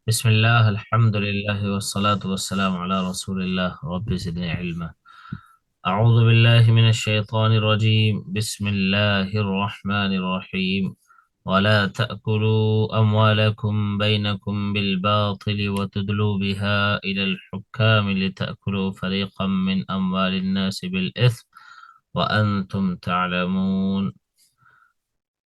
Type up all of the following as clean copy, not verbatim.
بسم الله الحمد لله والصلاة والسلام على رسول الله رب زدني علما. أعوذ بالله من الشيطان الرجيم. بسم الله الرحمن الرحيم. ولا تأكلوا أموالكم بينكم بالباطل وتدلوا بها إلى الحكام لتأكلوا فريقا من أموال الناس بالإثم وأنتم تعلمون.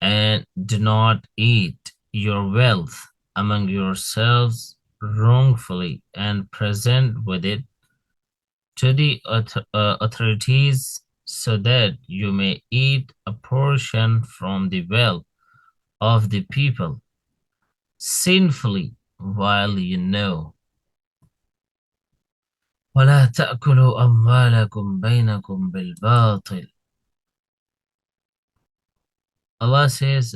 And do not eat your wealth among yourselves wrongfully and present with it to the authorities so that you may eat a portion from the wealth of the people sinfully while you know. ولا تأكلوا أموالكم بينكم بالباطل. Allah says,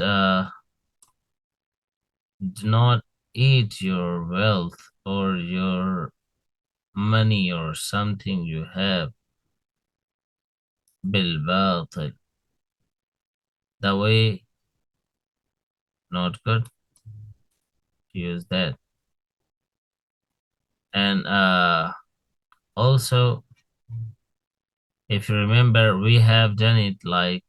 do not eat your wealth or your money or something you have بالباطل, the way not good to use that. And also, if you remember, we have done it like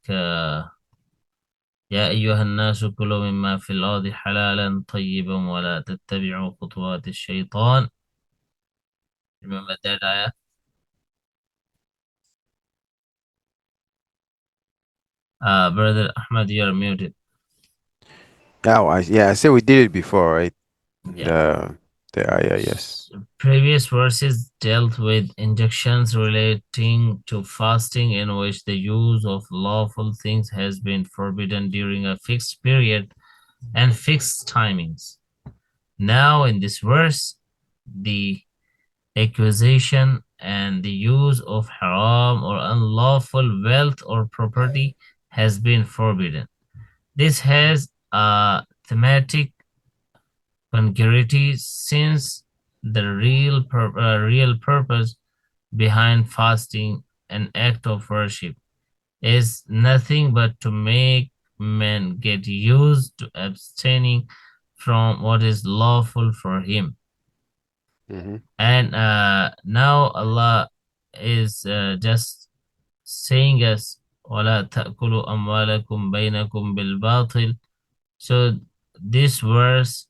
يا أيها الناس كلوا مما في الأرض حلالا طيبا ولا تتبعوا خطوات الشيطان. Remember that ayah? Brother Ahmad, you are muted. Oh, I said we did it before, right? Yeah. Yes. Previous verses dealt with injunctions relating to fasting, in which the use of lawful things has been forbidden during a fixed period and fixed timings. Now, in this verse, the acquisition and the use of haram or unlawful wealth or property has been forbidden. This has a thematic congruity, since the real purpose behind fasting, an act of worship, is nothing but to make men get used to abstaining from what is lawful for him. Mm-hmm. And now Allah is just saying us, وَلَا تَأْكُلُوا أَمْوَالَكُمْ بَيْنَكُمْ بِالْبَاطِلِ. So this verse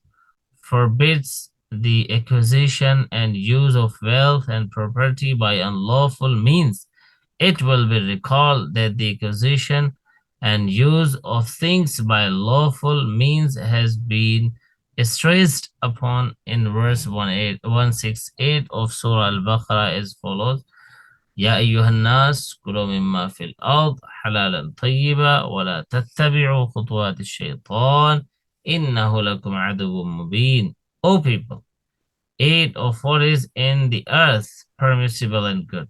forbids the acquisition and use of wealth and property by unlawful means. It will be recalled that the acquisition and use of things by lawful means has been stressed upon in verse 168 of Surah Al-Baqarah as follows: يا أيها الناس كلوا مما في الأرض حلالا طيبا ولا تتبعوا خطوات الشيطان إنه لكم عدو مبين. O people, eat of what is in the earth, permissible and good,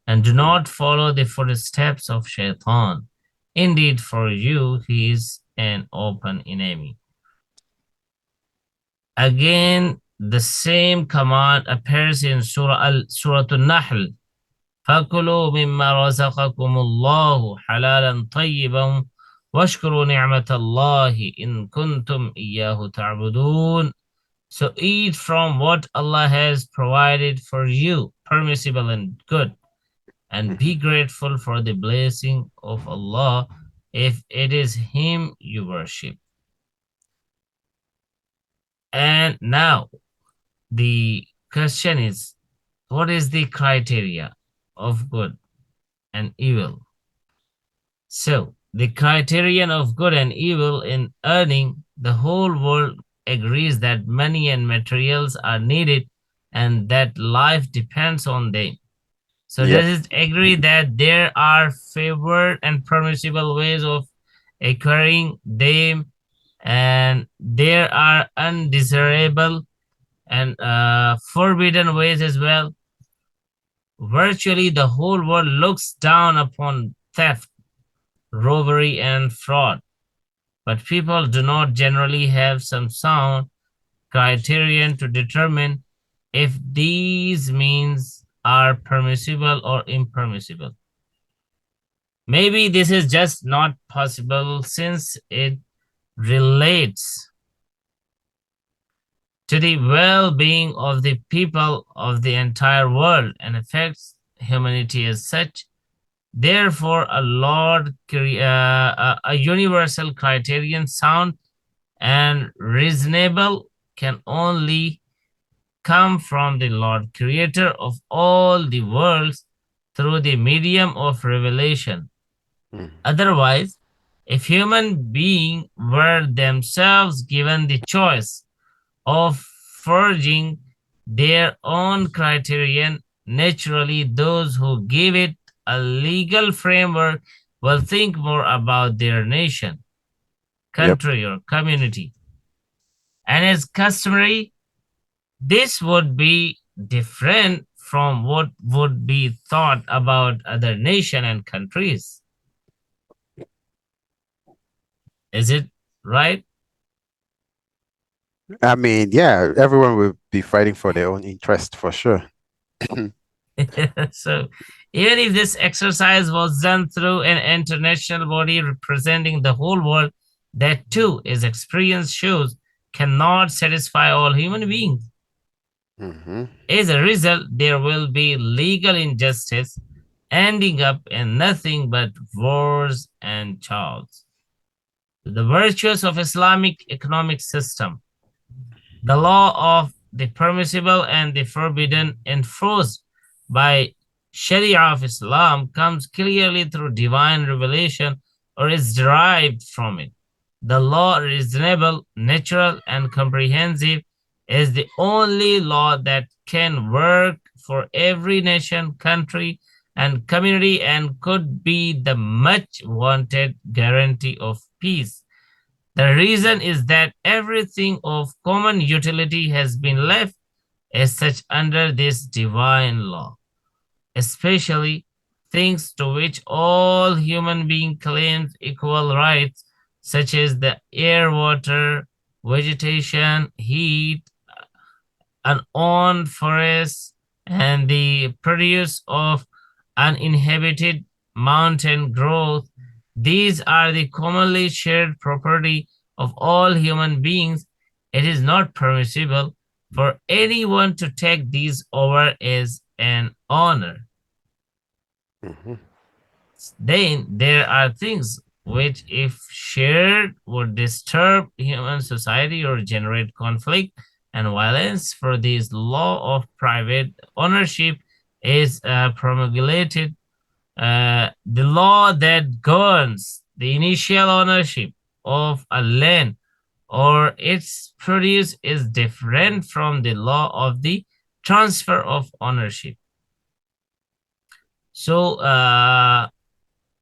and do not follow the footsteps of Shaitan. Indeed, for you he is an open enemy. Again, the same command appears in Surah Al-Nahl. فَكُلُوا مِمَّا رَزَقَكُمُ اللَّهُ حَلَالًا طَيِّبًا وَاشْكُرُوا نِعْمَةَ اللَّهِ إِن كُنتُمْ إِيَّاهُ تَعْبُدُونَ. So eat from what Allah has provided for you, permissible and good, and be grateful for the blessing of Allah if it is Him you worship. And now the question is, what is the criteria of good and evil? So the criterion of good and evil in earning, the whole world agrees that money and materials are needed and that life depends on them. So Yep. does it agree that there are favored and permissible ways of acquiring them, and there are undesirable and forbidden ways as well? Virtually the whole world looks down upon theft, robbery, and fraud, but people do not generally have some sound criterion to determine if these means are permissible or impermissible. Maybe this is just not possible since it relates to the well-being of the people of the entire world and affects humanity as such. Therefore, a universal criterion, sound and reasonable, can only come from the Lord Creator of all the worlds through the medium of revelation. Otherwise, if human beings were themselves given the choice of forging their own criterion, naturally those who give it a legal framework will think more about their nation, country, or community. And as customary, this would be different from what would be thought about other nations and countries. Is it right? I mean, yeah, everyone will be fighting for their own interest for sure. So, even if this exercise was done through an international body representing the whole world, that too, as experience shows, cannot satisfy all human beings. As a result, there will be legal injustice ending up in nothing but wars and chaos. The virtues of Islamic economic system, the law of the permissible and the forbidden enforced by Sharia of Islam, comes clearly through divine revelation or is derived from it. The law, reasonable, natural, and comprehensive, is the only law that can work for every nation, country, and community, and could be the much wanted guarantee of peace. The reason is that everything of common utility has been left as such under this divine law, especially things to which all human beings claim equal rights, such as the air, water, vegetation, heat, unowned forests, and the produce of uninhabited mountain growth. These are the commonly shared property of all human beings. It is not permissible for anyone to take these over as an honor. Then there are things which, if shared, would disturb human society or generate conflict and violence. For this law of private ownership is promulgated. The law that governs the initial ownership of a land or its produce is different from the law of the transfer of ownership. So,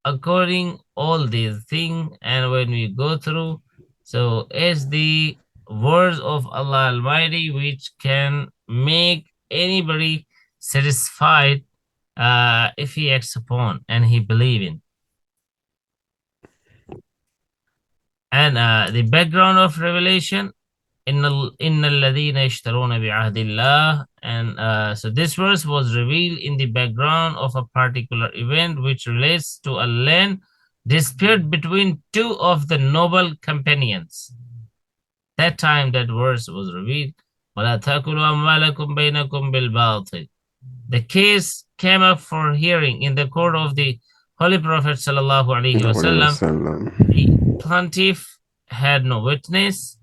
according all these things, and when we go through, so it's the words of Allah Almighty which can make anybody satisfied if he acts upon and he believe in. And the background of revelation, إِنَّ الَّذِينَ يَشْتَرُونَ بِعَهْدِ اللَّهِ. And so this verse was revealed in the background of a particular event which relates to a land dispute between two of the noble companions. That time that verse was revealed. وَلَا تَأْكُلُوا أَمْوَالَكُمْ بَيْنَكُمْ بِالْبَاطِلِ. The case came up for hearing in the court of the Holy Prophet sallallahu alaihi wasallam. The plaintiff had no witness.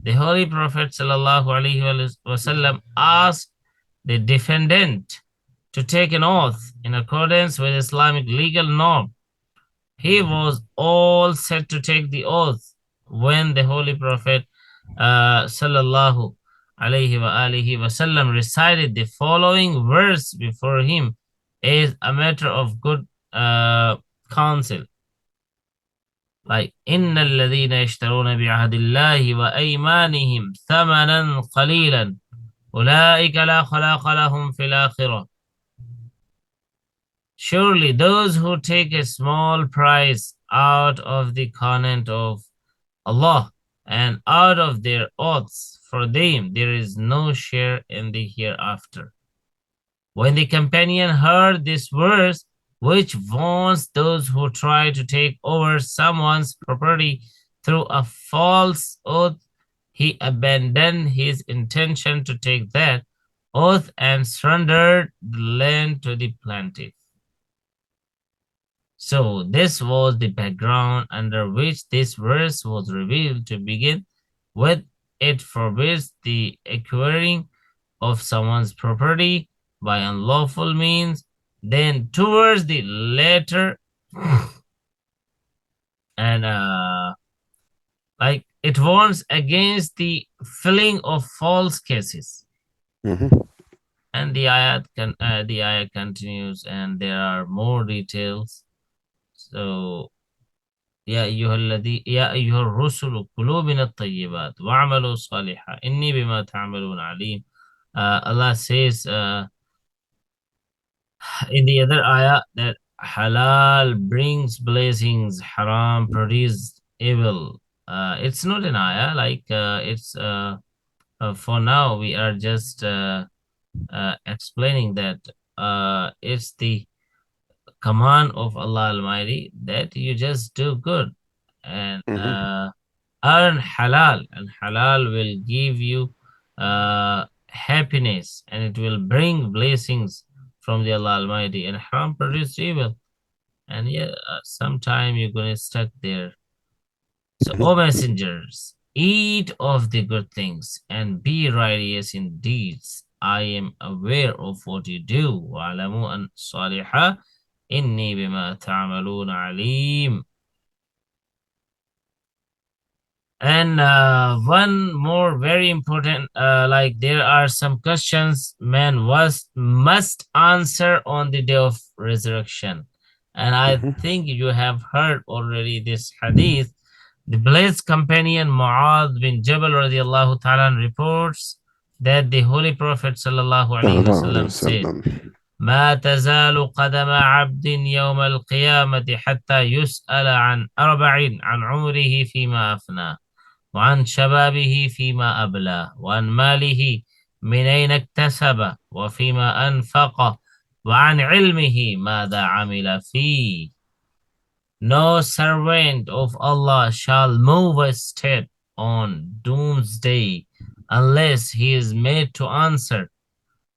The Holy Prophet sallallahu alaihi wasallam asked the defendant to take an oath in accordance with Islamic legal norm. He was all set to take the oath when the Holy Prophet sallallahu alaihi wasallam recited the following verse before him as a matter of good counsel. Like, إِنَّ الَّذِينَ يَشْتَرُونَ بِعَهْدِ اللَّهِ وَأَيْمَانِهِمْ ثَمَنًا قَلِيلًا أُولَٰئِكَ لَا خَلَاقَ لَهُمْ فِي الْآخِرَةِ. Surely those who take a small price out of the covenant of Allah and out of their oaths, for them there is no share in the hereafter. When the companion heard this verse, which warns those who try to take over someone's property through a false oath, he abandoned his intention to take that oath and surrendered the land to the plaintiff. So this was the background under which this verse was revealed. To begin with, it forbids the acquiring of someone's property by unlawful means. Then towards the latter, and like it warns against the filling of false cases. And the ayat continues, and there are more details. So يا أيها الرسل كلوا من الطيبات وَاعْمَلُوا صالحا إني بما تعملون عليم. Allah says in the other ayah that halal brings blessings, haram produces evil. It's not an ayah, like it's for now we are just explaining that it's the command of Allah Almighty that you just do good and earn halal, and halal will give you happiness and it will bring blessings from the Allah Almighty, and haram produce evil, and yeah, sometime you're gonna stuck there. So, O messengers, eat of the good things and be righteous in deeds. I am aware of what you do. وَاعْلَمُوا أَنَّ الصَّالِحَ إِنِّي بِمَا تَعْمَلُونَ عَلِيمٌ. And one more very important, like there are some questions man must answer on the day of resurrection. And I think you have heard already this hadith. The blessed companion Mu'adh bin Jabal radiallahu ta'ala reports that the Holy Prophet sallallahu alayhi wasallam said, ما تزال قدم عبد يوم القيامة حتى يسأل عن أربع: عن عمره فيما أفناه، وعن شبابه فيما أبلاه، وعن ماله من أين اكتسب وفيما أنفق، وعن علمه ماذا عمل فيه. No servant of Allah shall move a step on doomsday unless he is made to answer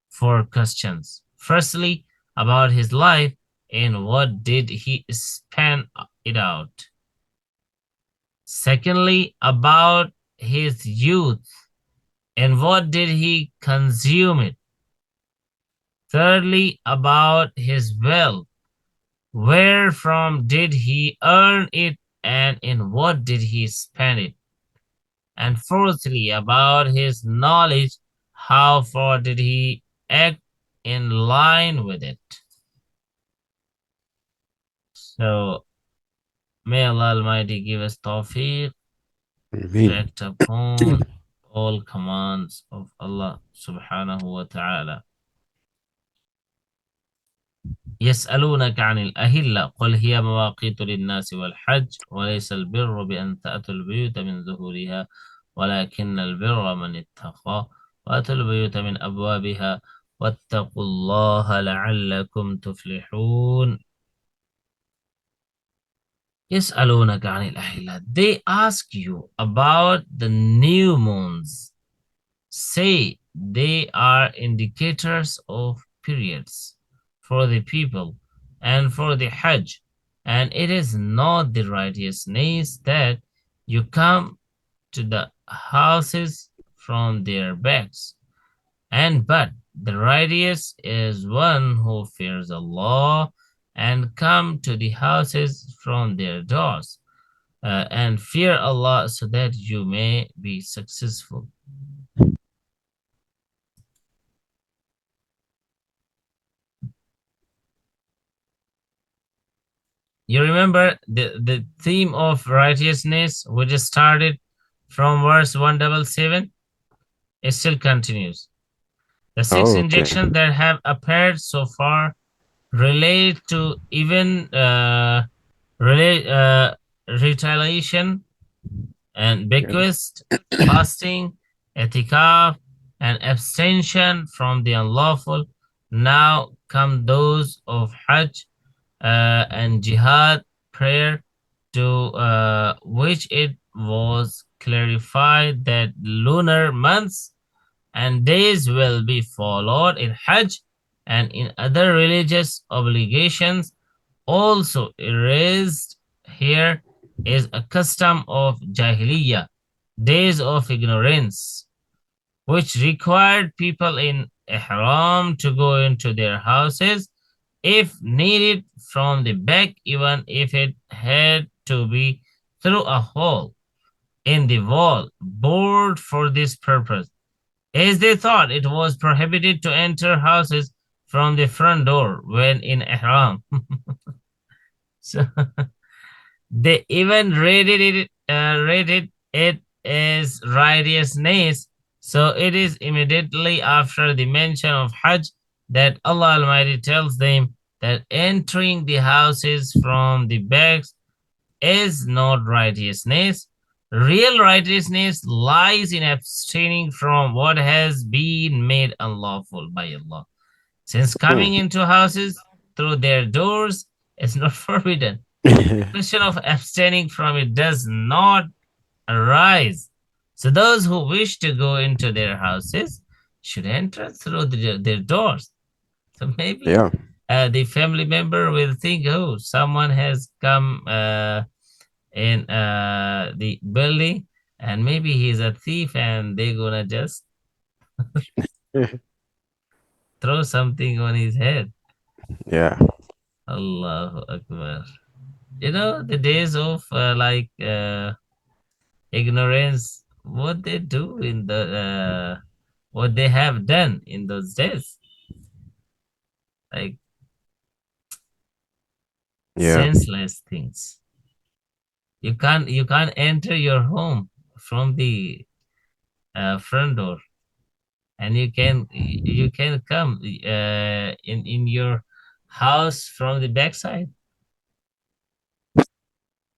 four questions. Firstly, about his life and what did he spend it out. Secondly, about his youth and what did he consume it. Thirdly, about his wealth, where from did he earn it and in what did he spend it. And fourthly, about his knowledge, how far did he act in line with it. So may Allah Almighty give us tawfiq to act upon all commands of Allah subhanahu wa ta'ala. يسألونك عن الأهلة قل هي مواقيت للناس والحج وليس البر بأن تأتوا البيوت من ظهورها ولكن البر من اتقى وأتوا البيوت من أبوابها واتقوا الله لعلكم تفلحون. يسألونك عن الأهلة. They ask you about the new moons. Say they are indicators of periods for the people and for the Hajj, and it is not the righteousness that you come to the houses from their backs, but the righteous is one who fears Allah and come to the houses from their doors, and fear Allah so that you may be successful. You remember the theme of righteousness, which started from verse 177? It still continues. The six injections that have appeared so far relate to even retaliation and bequest, fasting, etikaf, and abstention from the unlawful. Now come those of Hajj and jihad, prayer, to which it was clarified that lunar months and days will be followed in Hajj and in other religious obligations. Also erased here is a custom of Jahiliyyah, days of ignorance, which required people in ihram to go into their houses if needed from the back, even if it had to be through a hole in the wall bored for this purpose, as they thought it was prohibited to enter houses from the front door when in ihram. So they even rated it as righteousness. So it is immediately after the mention of Hajj that Allah Almighty tells them that entering the houses from the backs is not righteousness. Real righteousness lies in abstaining from what has been made unlawful by Allah. Since coming into houses through their doors is not forbidden, the question of abstaining from it does not arise. So those who wish to go into their houses should enter through their doors. So maybe Yeah. the family member will think, oh, someone has come in the building, and maybe he's a thief, and they're gonna just throw something on his head. Yeah. Allahu Akbar. You know, the days of ignorance, what they do in what they have done in those days, like Yeah. senseless things. You can't enter your home from the front door, and you can come in your house from the backside.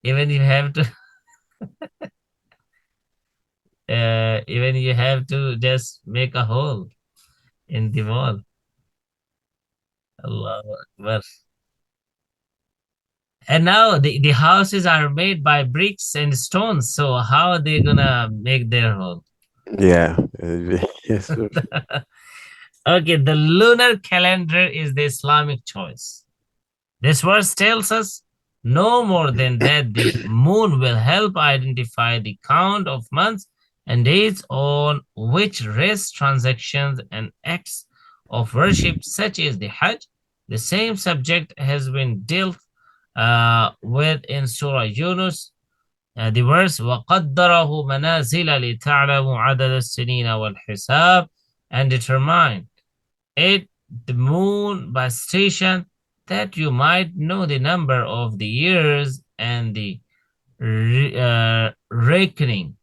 Even you have to even you have to just make a hole in the wall. Allahu Akbar. And now the houses are made by bricks and stones. So how are they gonna make their home? Yeah. Yes. Okay, the lunar calendar is the Islamic choice. This verse tells us no more than that the moon will help identify the count of months and days on which rest transactions and acts of worship, such as the Hajj. The same subject has been dealt with in Surah Yunus, the verse وَقَدَّرَهُ مَنَازِلَ لِتَعْلَمُوا عَدَدَ السِّنِينَ وَالْحِسَابِ, and determine it, the moon, by station, that you might know the number of the years and the reckoning.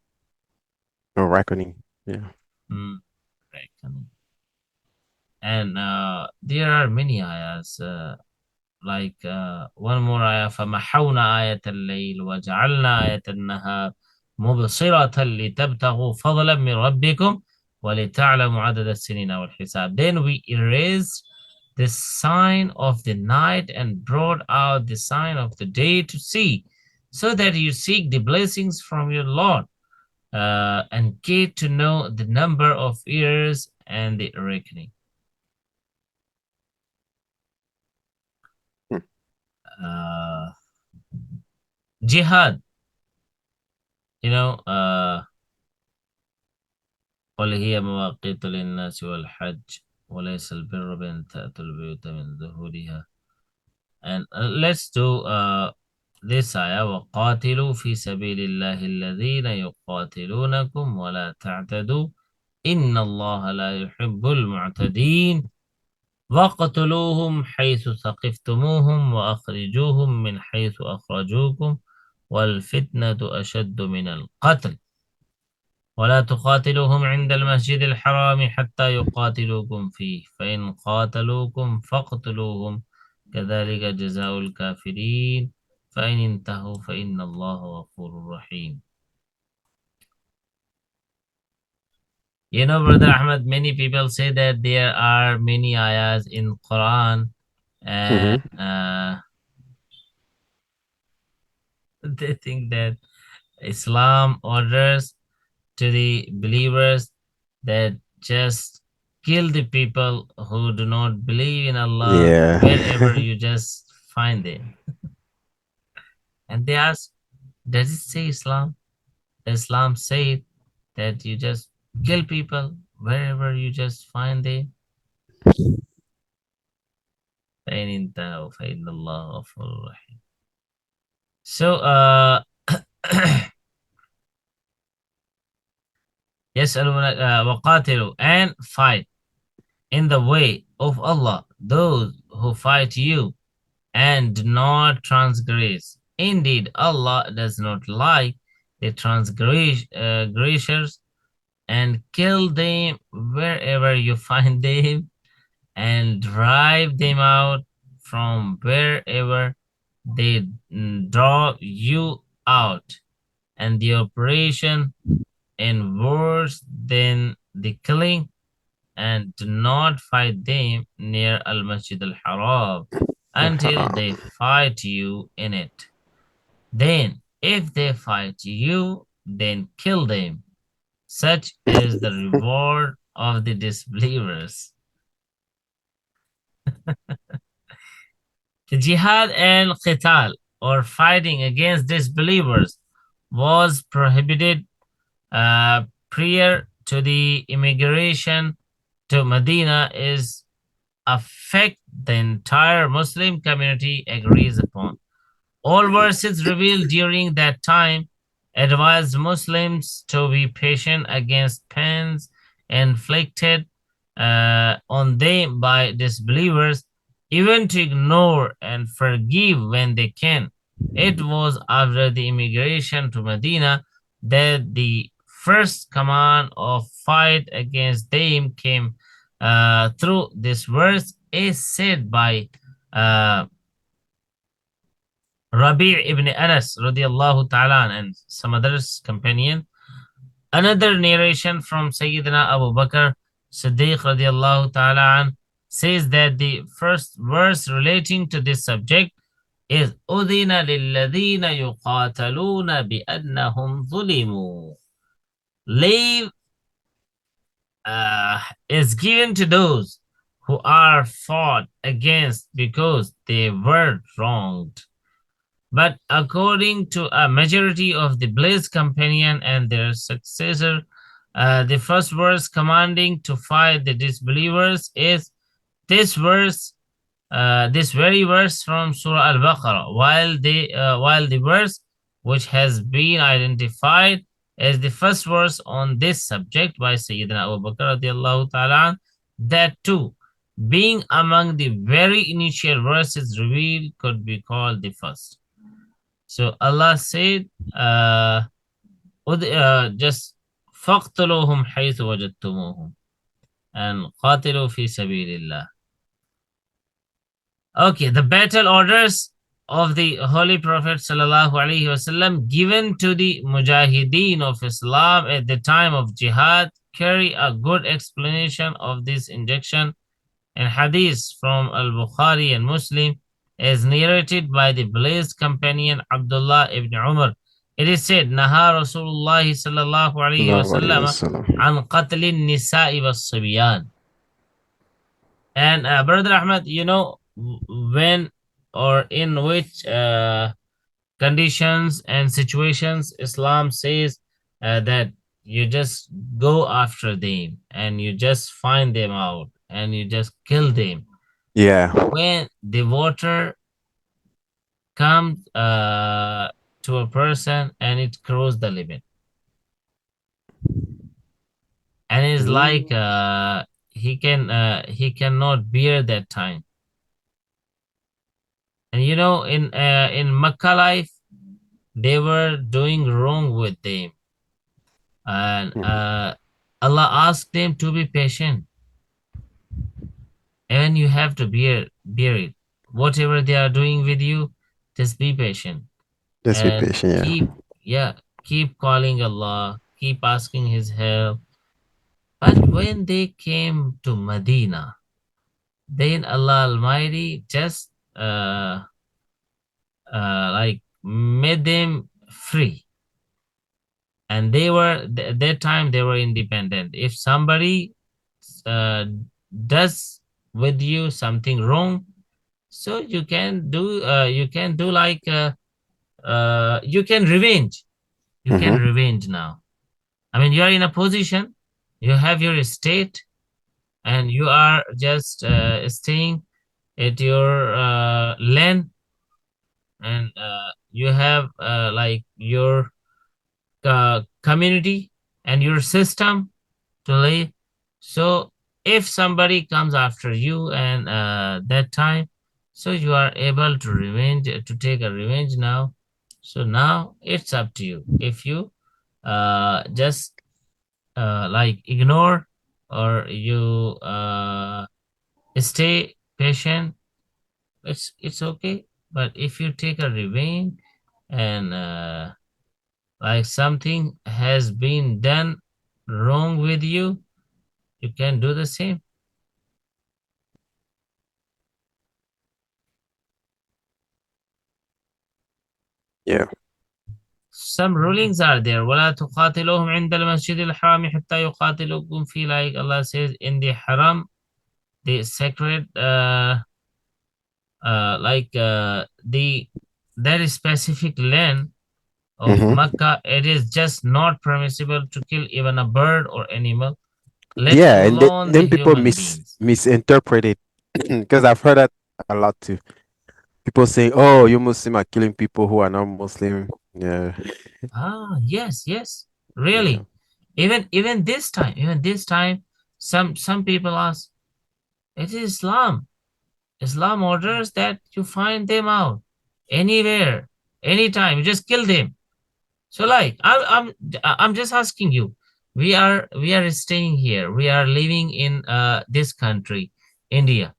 No reckoning. Yeah. Reckoning. And there are many ayahs, like one more ayah, فَمَحَوْنَا آيَةَ اللَّيْلِ وَجَعَلْنَا آيَةَ النَّهَارِ مُبْصِرَةً لِتَبْتَغُوا فَضْلًا مِنْ رَبِّكُمْ وَلِتَعْلَمُوا عَدَدَ السِّنِينَ وَالْحِسَابِ. Then we erased the sign of the night and brought out the sign of the day to see, so that you seek the blessings from your Lord and get to know the number of years and the reckoning. Jihad, you know, قل هي مواقيت للناس والحج وليس البر بأن تأتوا البيوت من ظهورها. And let's do this ayah, وقاتلوا في سبيل الله الذين يقاتلونكم ولا تعتدوا إن الله لا يحب المعتدين واقتلوهم حيث ثقفتموهم وأخرجوهم من حيث أخرجوكم والفتنة أشد من القتل ولا تقاتلوهم عند المسجد الحرام حتى يقاتلوكم فيه فإن قاتلوكم فاقتلوهم كذلك جزاء الكافرين فإن انتهوا فإن الله غفور رحيم. You know, Brother Ahmed, many people say that there are many ayahs in Quran, and they think that Islam orders to the believers that just kill the people who do not believe in Allah Yeah. wherever you just find them. And they ask, does it say Islam? Islam said that you just kill people wherever you just find them. فإن انتهوا فإن الله غفور رحيم. So, يسألونك وقاتلوا, and fight in the way of Allah those who fight you, and do not transgress. Indeed, Allah does not like the transgressors, and kill them wherever you find them, and drive them out from wherever they draw you out. And the operation in worse than the killing, and do not fight them near Al-Masjid Al-Haram until they fight you in it. Then, if they fight you, then kill them. Such is the reward of the disbelievers. The jihad and qital, or fighting against disbelievers, was prohibited prior to the immigration to Medina, is a fact the entire Muslim community agrees upon. All verses revealed during that time advised Muslims to be patient against pains inflicted on them by disbelievers, even to ignore and forgive when they can. It was after the immigration to Medina that the first command of fight against them came through. This verse is said by Rabi' ibn Anas radiallahu ta'ala and some others companion. Another narration from Sayyidina Abu Bakr Siddiq radiallahu ta'ala says that the first verse relating to this subject is أُذِنَ لِلَّذِينَ يُقَاتَلُونَ بِأَنَّهُمْ ظُلِمُوا. Leave is given to those who are fought against because they were wronged. But according to a majority of the blessed companion and their successor, the first verse commanding to fight the disbelievers is this verse, this very verse from Surah Al-Baqarah, while the verse which has been identified as the first verse on this subject by Sayyidina Abu Bakr radiallahu ta'ala, that too, being among the very initial verses revealed, could be called the first. So Allah said, just فَاقْتُلُوهُمْ حَيْثُ وَجَدْتُمُوهُمْ and قَاتِلُوا فِي سَبِيلِ اللَّهِ. Okay, the battle orders of the Holy Prophet sallallahu alaihi wasallam given to the Mujahideen of Islam at the time of Jihad carry a good explanation of this injunction, and hadith from Al-Bukhari and Muslim as narrated by the blessed companion Abdullah ibn Umar. It is said, Naha Rasulullah sallallahu alayhi wa sallam an qatlin nisa'i was subyan. And Brother Ahmed, you know, when or in which conditions and situations Islam says that you just go after them and you just find them out and you just kill them. Yeah. When the water comes to a person and it crosses the limit, and it's like he cannot bear that time. And you know, in Makkah life, they were doing wrong with them, and Allah asked them to be patient, and you have to bear it. Whatever they are doing with you, just be patient. Just be And patient, yeah. keep calling Allah, keep asking His help. But when they came to Medina, then Allah Almighty just like made them free. and they were that time they were independent. If somebody does with you something wrong, so you can do like you can revenge. You can Mm-hmm. revenge now. I mean, you are in a position, you have your estate, and you are just staying at your land, and you have like your community and your system to live. So if somebody comes after you and that time, so you are able to revenge, to take a revenge now. So now it's up to you. If you just like ignore, or you stay patient, it's okay. But if you take a revenge, and like something has been done wrong with you, you can do the same. Yeah. Some rulings are there. وَلَا تُقَاتِلُوهُمْ عِنْدَ الْمَسْجِدِ الْحَرَامِ حَتَّى يُقَاتِلُوكُمْ فِي, like Allah says, in the haram, the sacred, the that is specific land of Mm-hmm. Makkah, it is just not permissible to kill even a bird or animal, let Yeah, and alone the then people human beings. misinterpret it because I've heard that a lot too. People saying, "Oh, you Muslim are killing people who are not Muslim." Yeah, Ah, yes, yes, yeah. really. Even this time, some people ask, it is Islam. Islam orders that you find them out anywhere, anytime. You just kill them. So, like, I'm just asking you. We are staying here. We are living in this country, India.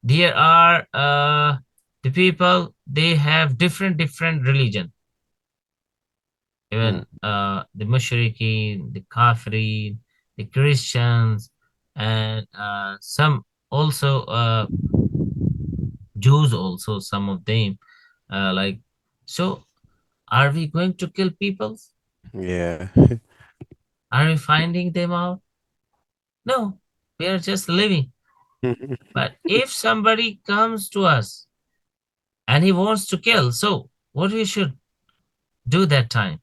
There are the people. They have different religion. Mm. Even the Mushriki, the Kafiri, the Christians, and some also Jews also, some of them. Like, so are we going to kill people? Yeah. Are we finding them out? No, we are just living. But if somebody comes to us and he wants to kill, so what we should do that time?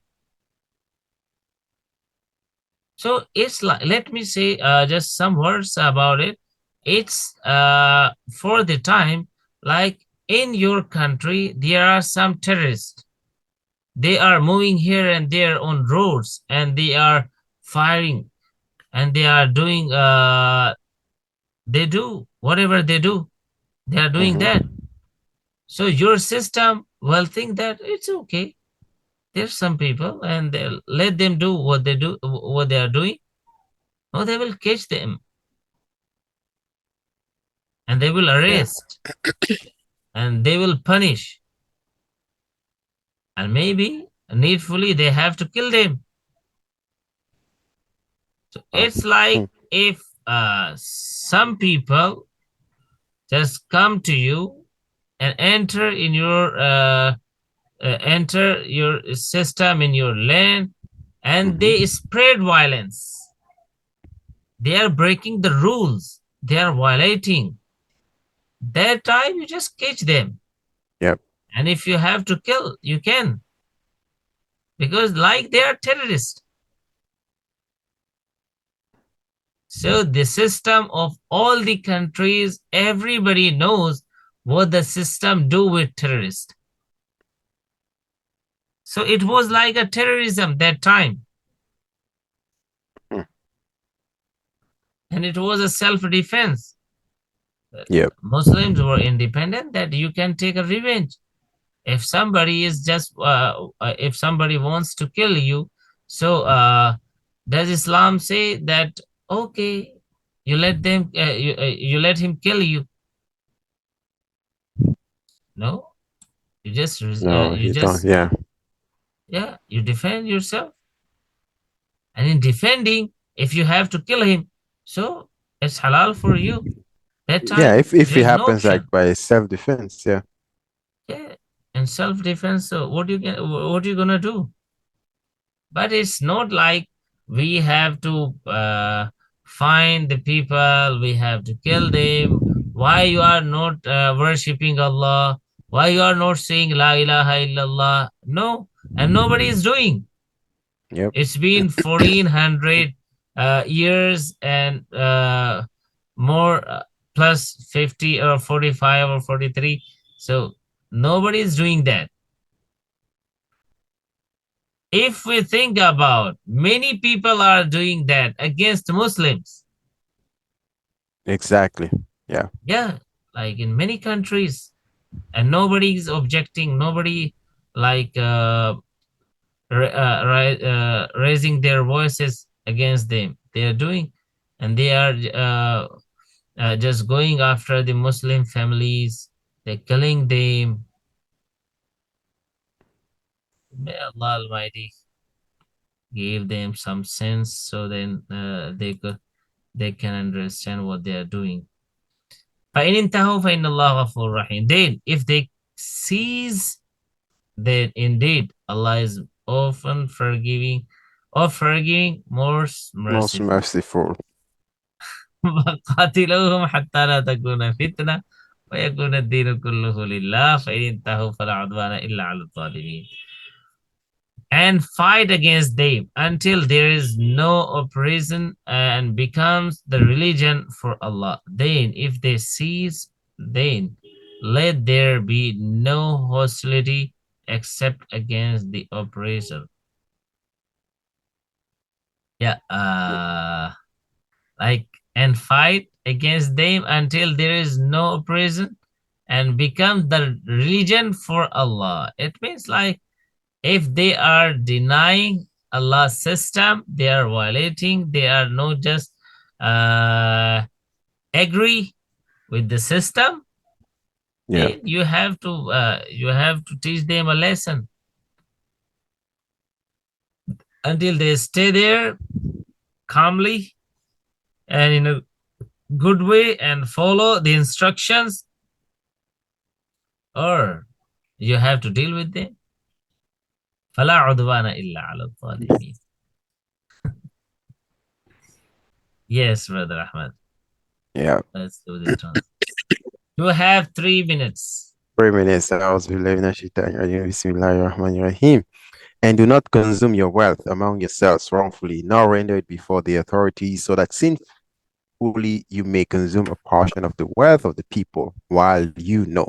So it's like, let me say just some words about it. It's for the time, like in your country, there are some terrorists. They are moving here and there on roads, and they are firing, and they are doing, they do whatever they do. They are doing that. Mm-hmm. So your system will think that it's okay. There's some people, and they'll let them do what they do, what they are doing. No, they will catch them, and they will Yeah. arrest, and they will punish, and maybe needfully they have to kill them. So Oh. it's like, Mm. if some people just come to you and enter your system in your land, and they Mm-hmm. spread violence. They are breaking the rules. They are violating. That time you just catch them. Yep. And if you have to kill, you can. Because like they are terrorists. So the system of all the countries, everybody knows what the system do with terrorists. So it was like a terrorism that time. Mm. And it was a self-defense. Yep. Muslims were independent, that you can take a revenge. If somebody is just, if somebody wants to kill you, so does Islam say that, okay, you let them, you let him kill you? No, No, you you don't. just, Yeah. yeah, you defend yourself. And in defending, if you have to kill him, so it's halal for you. That Yeah. time If there it is no happens like option. by self-defense, yeah. Yeah, in self-defense, so what you gonna do? But it's not like we have to find the people, we have to kill them. Why you are not worshipping Allah? Why you are not saying La ilaha illallah? No, and nobody is doing. Yep. It's been 1400 years and more plus 50 or 45 or 43. So nobody is doing that. If we think about, many people are doing that against Muslims. Exactly. Yeah. Yeah, like in many countries, and nobody is objecting. Nobody like raising their voices against them. They are doing, and they are just going after the Muslim families. They're killing them. May Allah Almighty give them some sense, so then they can understand what they are doing. فَإِنِ انْتَهُوا فَإِنَّ اللَّهَ غَفُورٌ رَحِيمٌ. Then, if they cease, then indeed Allah is often forgiving, or forgiving, more Most merciful. merciful. وَقَاتِلُوهُمْ حَتَّى لَا تَكُونَ فِتْنَةٌ وَيَكُونَ الدِّينُ كُلُّهُ لِلَّهِ فَإِنِ انْتَهُوا فَلَا عُدْوَانَ إِلَّا عَلَى الظَّالِمِينَ. And fight against them until there is no oppression and becomes the religion for Allah. Then, if they cease, then let there be no hostility except against the oppressor. Yeah, like, and fight against them until there is no oppression and become the religion for Allah. It means like, if they are denying Allah's system, they are violating, they are not just uh, agree with the system, Yeah. then you have to teach them a lesson until they stay there calmly and in a good way and follow the instructions, or you have to deal with them. فلا عدوان إلا على الظالمين. Yes, Brother Ahmed. Yeah. Let's do the translation. You have 3 minutes. 3 minutes. Bismillahirrahmanirrahim. And do not consume your wealth among yourselves wrongfully, nor render it before the authorities, so that sinfully you may consume a portion of the wealth of the people, while you know.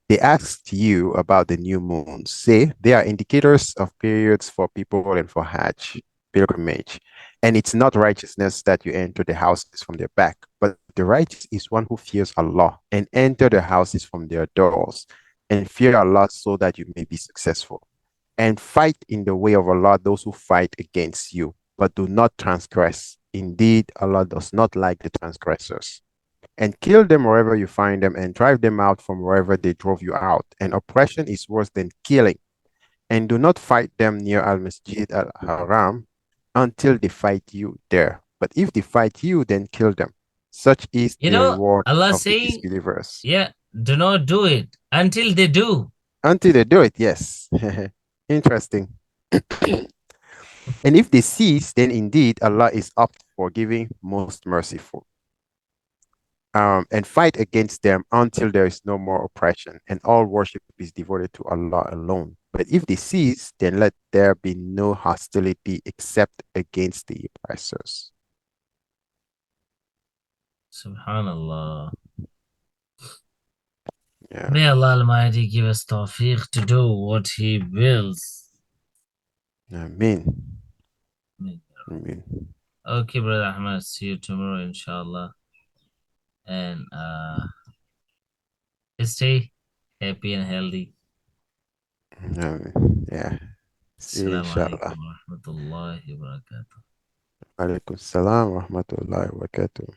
They asked you about the new moons. Say, they are indicators of periods for people and for Hajj, pilgrimage. And it's not righteousness that you enter the houses from their back, but the righteous is one who fears Allah and enter the houses from their doors, and fear Allah so that you may be successful. And fight in the way of Allah those who fight against you, but do not transgress. Indeed, Allah does not like the transgressors. And kill them wherever you find them, and drive them out from wherever they drove you out. And oppression is worse than killing. And do not fight them near Al-Masjid Al-Haram until they fight you there. But if they fight you, then kill them. Such is You the know, reward Allah of the saying, disbelievers. yeah, do not do it until they do. Until they do it, yes. Interesting. And if they cease, then indeed Allah is oft forgiving, most merciful. And fight against them until there is no more oppression, and all worship is devoted to Allah alone. But if they cease, then let there be no hostility except against the oppressors. Subhanallah. Yeah. May Allah Almighty give us tawfiq to do what He wills. Amen. Amen. Okay, Brother Ahmed, see you tomorrow, inshallah. And stay happy and healthy. Yeah. See you, Assalamu inshallah. alaikum wa rahmatullahi wa barakatuh. Alaikum salam wa rahmatullahi wa barakatuh.